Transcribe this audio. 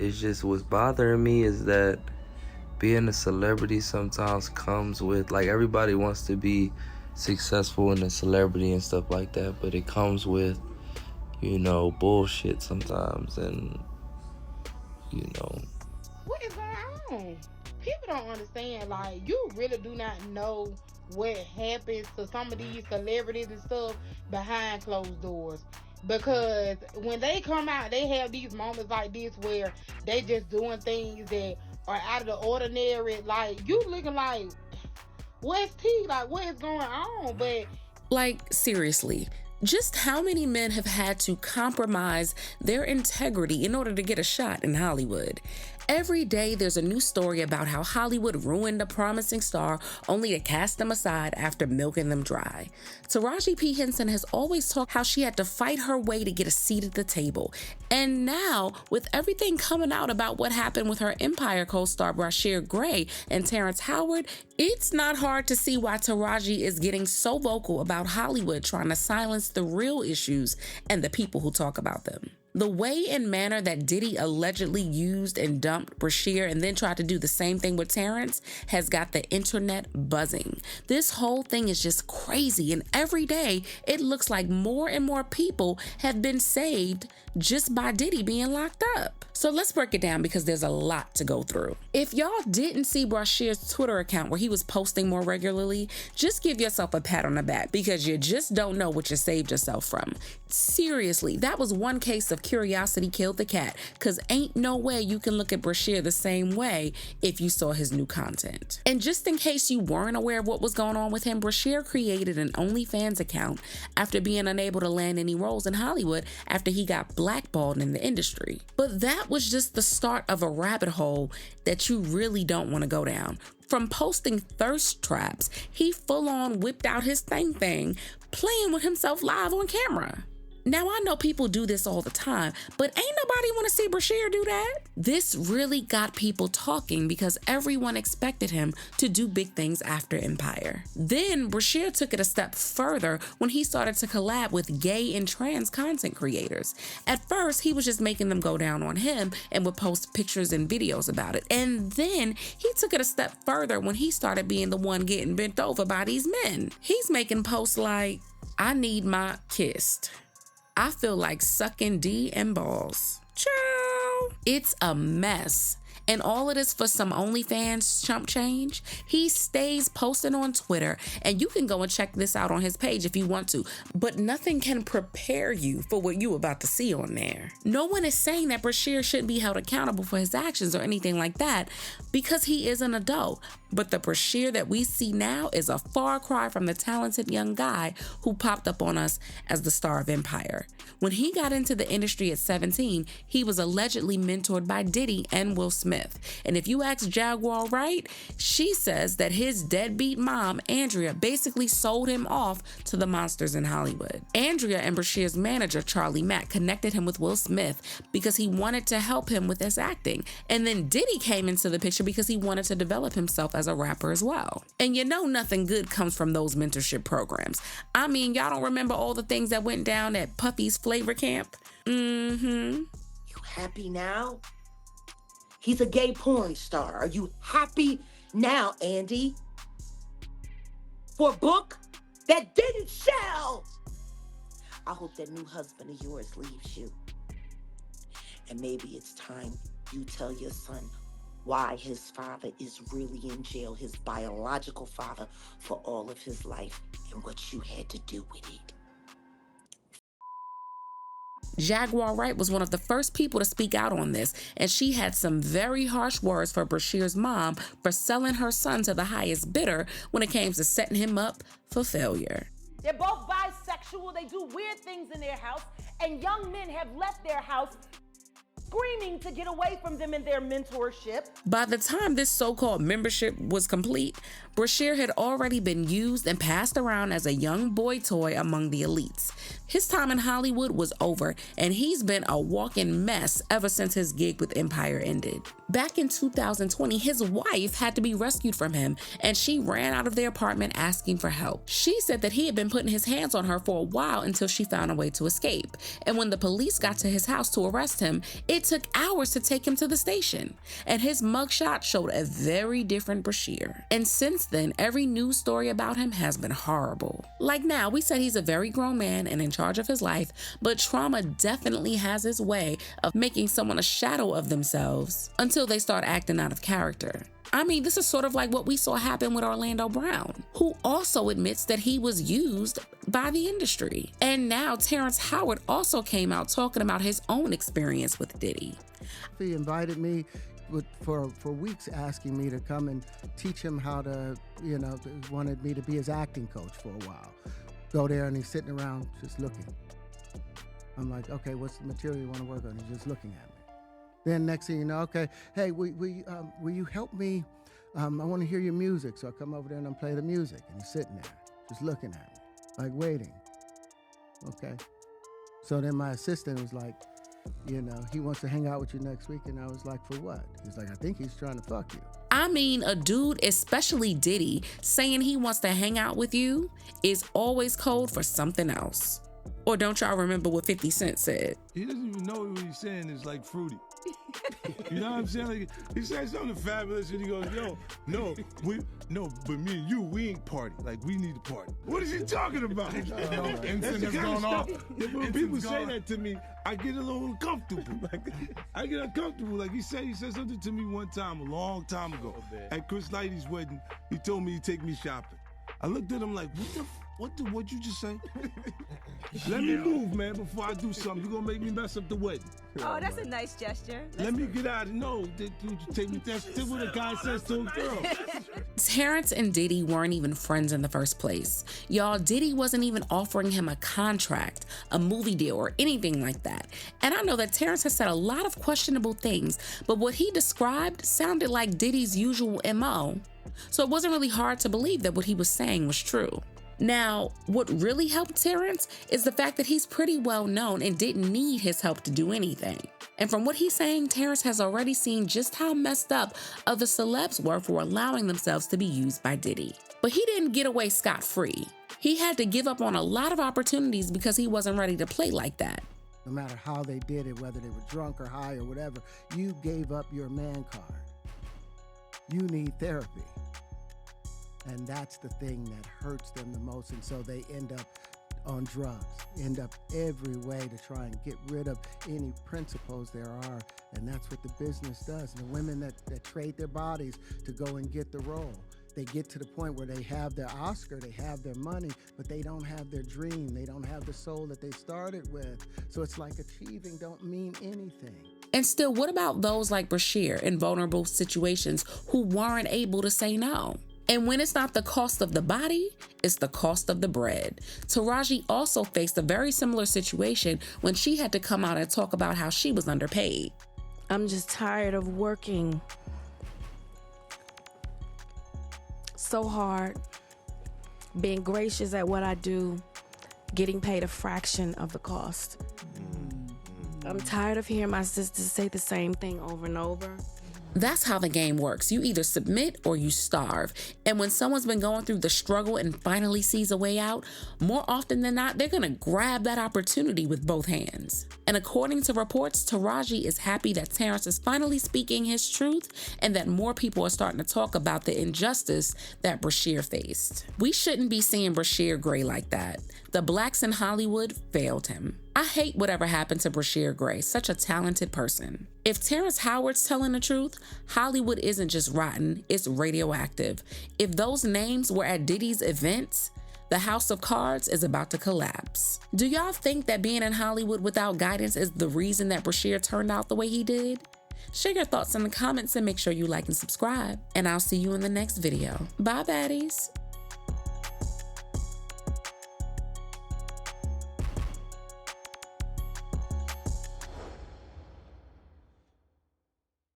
It's just what's bothering me is that being a celebrity sometimes comes with, like, everybody wants to be successful in a celebrity and stuff like that, but it comes with, bullshit sometimes, and you know. What is going on? People don't understand. Like, you really do not know what happens to some of these celebrities and stuff behind closed doors. Because when they come out, they have these moments like this where they just doing things that are out of the ordinary. Like, you looking like, what's T? Like, what is going on? But Like, seriously, just how many men have had to compromise their integrity in order to get a shot in Hollywood? Every day there's a new story about how Hollywood ruined a promising star only to cast them aside after milking them dry. Taraji P Henson has always talked how she had to fight her way to get a seat at the table. And now, with everything coming out about what happened with her Empire co-star Brashier Gray and Terrence Howard, it's not hard to see why Taraji is getting so vocal about Hollywood trying to silence the real issues and the people who talk about them. The way and manner that Diddy allegedly used and dumped Brashier and then tried to do the same thing with Terrence has got the internet buzzing. This whole thing is just crazy, and every day it looks like more and more people have been saved just by Diddy being locked up. So let's break it down because there's a lot to go through. If y'all didn't see Brashier's Twitter account where he was posting more regularly, just give yourself a pat on the back because you just don't know what you saved yourself from. Seriously, that was one case of curiosity killed the cat, because ain't no way you can look at Brashier the same way if you saw his new content. And just in case you weren't aware of what was going on with him, Brashier created an OnlyFans account after being unable to land any roles in Hollywood after he got blackballed in the industry. But that was just the start of a rabbit hole that you really don't want to go down. From posting thirst traps, he full-on whipped out his thing, playing with himself live on camera. Now, I know people do this all the time, but ain't nobody want to see Brashier do that. This really got people talking because everyone expected him to do big things after Empire. Then Brashier took it a step further when he started to collab with gay and trans content creators. At first, he was just making them go down on him and would post pictures and videos about it. And then he took it a step further when he started being the one getting bent over by these men. He's making posts like, "I need my kissed. I feel like sucking D and balls." Ciao. It's a mess. And all of this for some OnlyFans chump change? He stays posting on Twitter, and you can go and check this out on his page if you want to, but nothing can prepare you for what you're about to see on there. No one is saying that Brashier shouldn't be held accountable for his actions or anything like that, because he is an adult. But the Brashier that we see now is a far cry from the talented young guy who popped up on us as the star of Empire. When he got into the industry at 17, he was allegedly mentored by Diddy and Will Smith. And if you ask Jaguar Wright, she says that his deadbeat mom, Andrea, basically sold him off to the monsters in Hollywood. Andrea and Brashier's manager, Charlie Mack, connected him with Will Smith because he wanted to help him with his acting. And then Diddy came into the picture because he wanted to develop himself as a rapper as well. And you know nothing good comes from those mentorship programs. I mean, y'all don't remember all the things that went down at Puffy's Flavor Camp? You happy now? He's a gay porn star. Are you happy now, Andy? For a book that didn't sell? I hope that new husband of yours leaves you. And maybe it's time you tell your son why his father is really in jail, his biological father, for all of his life, and what you had to do with it. Jaguar Wright was one of the first people to speak out on this, and she had some very harsh words for Brashier's mom for selling her son to the highest bidder when it came to setting him up for failure. They're both bisexual, they do weird things in their house, and young men have left their house screaming to get away from them in their mentorship. By the time this so-called membership was complete, Brashier had already been used and passed around as a young boy toy among the elites. His time in Hollywood was over, and he's been a walking mess ever since his gig with Empire ended. Back in 2020, his wife had to be rescued from him, and she ran out of their apartment asking for help. She said that he had been putting his hands on her for a while until she found a way to escape. And when the police got to his house to arrest him, it It took hours to take him to the station, and his mugshot showed a very different Brashier. And since then, every news story about him has been horrible. Like now, we said he's a very grown man and in charge of his life, but trauma definitely has its way of making someone a shadow of themselves until they start acting out of character. I mean, this is sort of like what we saw happen with Orlando Brown, who also admits that he was used by the industry. And now Terrence Howard also came out talking about his own experience with Diddy. He invited me for weeks, asking me to come and teach him how to, wanted me to be his acting coach for a while. Go there and he's sitting around just looking. I'm like, okay, what's the material you want to work on? He's just looking at me. Then next thing you know, okay, hey, will you help me? I want to hear your music. So I come over there and I play the music. And he's sitting there, just looking at me, like waiting. Okay. So then my assistant was like, he wants to hang out with you next week. And I was like, for what? He's like, I think he's trying to fuck you. I mean, a dude, especially Diddy, saying he wants to hang out with you is always code for something else. Or don't y'all remember what 50 Cent said? He doesn't even know what he's saying is like fruity. You know what I'm saying? Like, he said something fabulous and he goes, but me and you, we ain't party. Like, we need to party. What is he talking about? That's the kind of stuff. When people say that to me, I get a little uncomfortable. I get uncomfortable. Like, he said something to me one time, a long time ago. At Chris Lighty's wedding, he told me he'd take me shopping. I looked at him like, what'd you just say? Let me move, man, before I do something. You're gonna make me mess up the wedding. Oh, that's a nice gesture. Let me get out of no. Take me. That's what a guy says to a girl. Terrence and Diddy weren't even friends in the first place. Y'all, Diddy wasn't even offering him a contract, a movie deal, or anything like that. And I know that Terrence has said a lot of questionable things, but what he described sounded like Diddy's usual MO. So it wasn't really hard to believe that what he was saying was true. Now, what really helped Terrence is the fact that he's pretty well known and didn't need his help to do anything. And from what he's saying, Terrence has already seen just how messed up other celebs were for allowing themselves to be used by Diddy. But he didn't get away scot-free. He had to give up on a lot of opportunities because he wasn't ready to play like that. No matter how they did it, whether they were drunk or high or whatever, you gave up your man card. You need therapy. And that's the thing that hurts them the most. And so they end up on drugs, end up every way to try and get rid of any principles there are. And that's what the business does. The women that trade their bodies to go and get the role. They get to the point where they have their Oscar, they have their money, but they don't have their dream. They don't have the soul that they started with. So it's like achieving don't mean anything. And still, what about those like Brashier in vulnerable situations who weren't able to say no? And when it's not the cost of the body, it's the cost of the bread. Taraji also faced a very similar situation when she had to come out and talk about how she was underpaid. I'm just tired of working so hard, being gracious at what I do, getting paid a fraction of the cost. I'm tired of hearing my sisters say the same thing over and over. That's how the game works. You either submit or you starve. And when someone's been going through the struggle and finally sees a way out, more often than not, they're gonna grab that opportunity with both hands. And according to reports, Taraji is happy that Terrence is finally speaking his truth and that more people are starting to talk about the injustice that Brashier faced. We shouldn't be seeing Brashier Gray like that. The blacks in Hollywood failed him. I hate whatever happened to Brashier Gray, such a talented person. If Terrence Howard's telling the truth, Hollywood isn't just rotten, it's radioactive. If those names were at Diddy's events, the house of cards is about to collapse. Do y'all think that being in Hollywood without guidance is the reason that Brashier turned out the way he did? Share your thoughts in the comments and make sure you like and subscribe. And I'll see you in the next video. Bye, baddies.